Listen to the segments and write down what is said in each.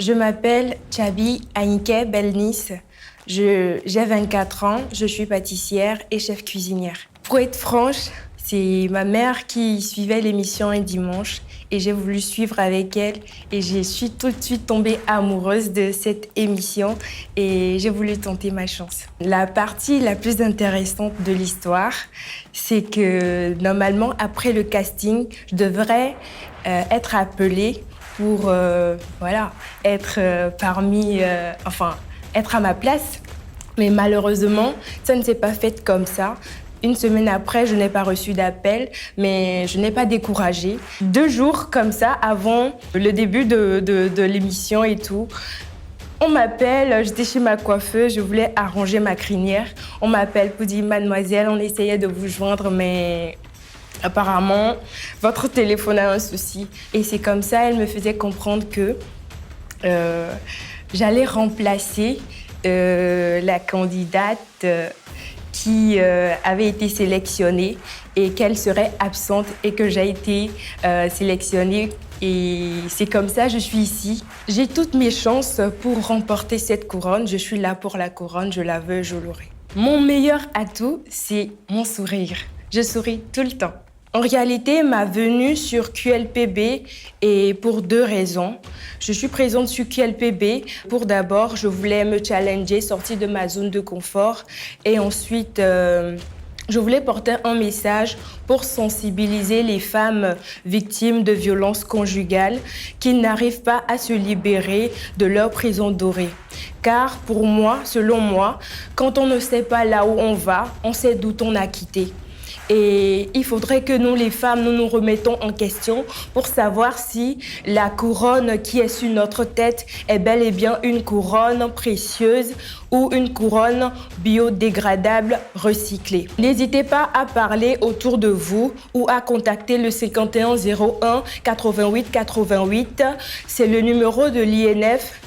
Je m'appelle Tchabi Anike Belnis. J'ai 24 ans, je suis pâtissière et chef cuisinière. Pour être franche, c'est ma mère qui suivait l'émission un dimanche et j'ai voulu suivre avec elle et je suis tout de suite tombée amoureuse de cette émission et j'ai voulu tenter ma chance. La partie la plus intéressante de l'histoire, c'est que normalement, après le casting, je devrais être appelée pour être être à ma place. Mais malheureusement, ça ne s'est pas fait comme ça. Une semaine après, je n'ai pas reçu d'appel, mais je n'ai pas découragé. 2 jours comme ça, avant le début de l'émission et tout, on m'appelle, j'étais chez ma coiffeuse, je voulais arranger ma crinière. On m'appelle pour dire « Mademoiselle, on essayait de vous joindre, mais apparemment, votre téléphone a un souci. » Et c'est comme ça, elle me faisait comprendre que j'allais remplacer la candidate qui avait été sélectionnée et qu'elle serait absente et que j'ai été sélectionnée. Et c'est comme ça, je suis ici. J'ai toutes mes chances pour remporter cette couronne. Je suis là pour la couronne, je la veux, je l'aurai. Mon meilleur atout, c'est mon sourire. Je souris tout le temps. En réalité, ma venue sur QLPB est pour 2 raisons. Je suis présente sur QLPB pour d'abord, je voulais me challenger, sortir de ma zone de confort. Et ensuite, je voulais porter un message pour sensibiliser les femmes victimes de violences conjugales qui n'arrivent pas à se libérer de leur prison dorée. Car pour moi, selon moi, quand on ne sait pas là où on va, on sait d'où on a quitté. Et il faudrait que nous, les femmes, nous nous remettons en question pour savoir si la couronne qui est sur notre tête est bel et bien une couronne précieuse ou une couronne biodégradable recyclée. N'hésitez pas à parler autour de vous ou à contacter le 51 01 88 88. C'est le numéro de l'INF.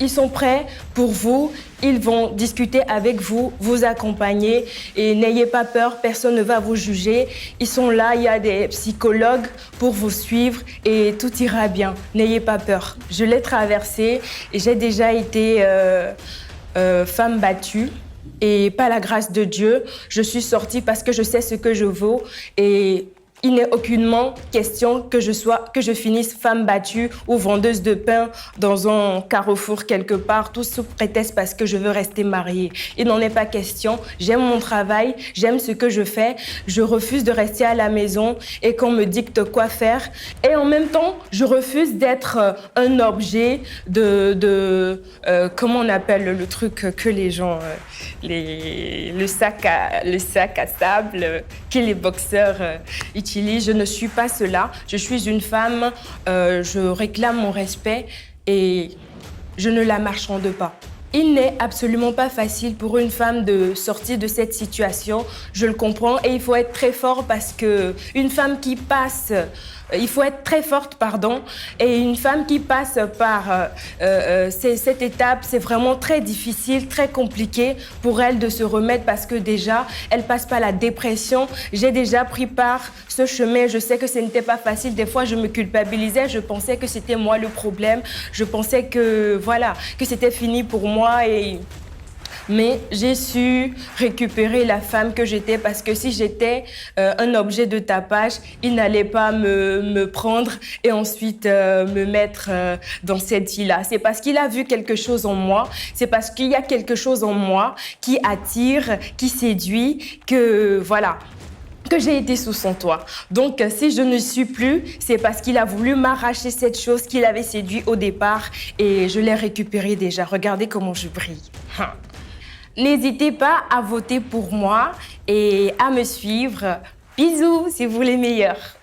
Ils sont prêts pour vous, ils vont discuter avec vous, vous accompagner et n'ayez pas peur, personne ne va vous juger. Ils sont là, il y a des psychologues pour vous suivre et tout ira bien. N'ayez pas peur. Je l'ai traversé et j'ai déjà été femme battue. Et par la grâce de Dieu, je suis sortie parce que je sais ce que je vaux et il n'est aucunement question que je finisse femme battue ou vendeuse de pain dans un carrefour quelque part, tout sous prétexte parce que je veux rester mariée. Il n'en est pas question. J'aime mon travail, j'aime ce que je fais. Je refuse de rester à la maison et qu'on me dicte quoi faire. Et en même temps, je refuse d'être un objet comment on appelle le truc que les gens, le sac à sable que les boxeurs utilisent. Je ne suis pas cela. Je suis une femme, je réclame mon respect et je ne la marchande pas. Il n'est absolument pas facile pour une femme de sortir de cette situation. Je le comprends et il faut être très fort parce qu'une femme qui passe, il faut être très forte, pardon, et une femme qui passe par cette étape, c'est vraiment très difficile, très compliqué pour elle de se remettre parce que déjà, elle passe par la dépression. J'ai déjà pris par ce chemin, je sais que ce n'était pas facile. Des fois, je me culpabilisais, je pensais que c'était moi le problème. Je pensais que, voilà, que c'était fini pour moi. Mais j'ai su récupérer la femme que j'étais parce que si j'étais un objet de tapage, il n'allait pas me prendre et ensuite me mettre dans cette île-là. C'est parce qu'il a vu quelque chose en moi, c'est parce qu'il y a quelque chose en moi qui attire, qui séduit, que voilà, que j'ai été sous son toit. Donc, si je ne suis plus, c'est parce qu'il a voulu m'arracher cette chose qu'il avait séduit au départ et je l'ai récupérée déjà. Regardez comment je brille. N'hésitez pas à voter pour moi et à me suivre. Bisous, c'est vous les meilleurs.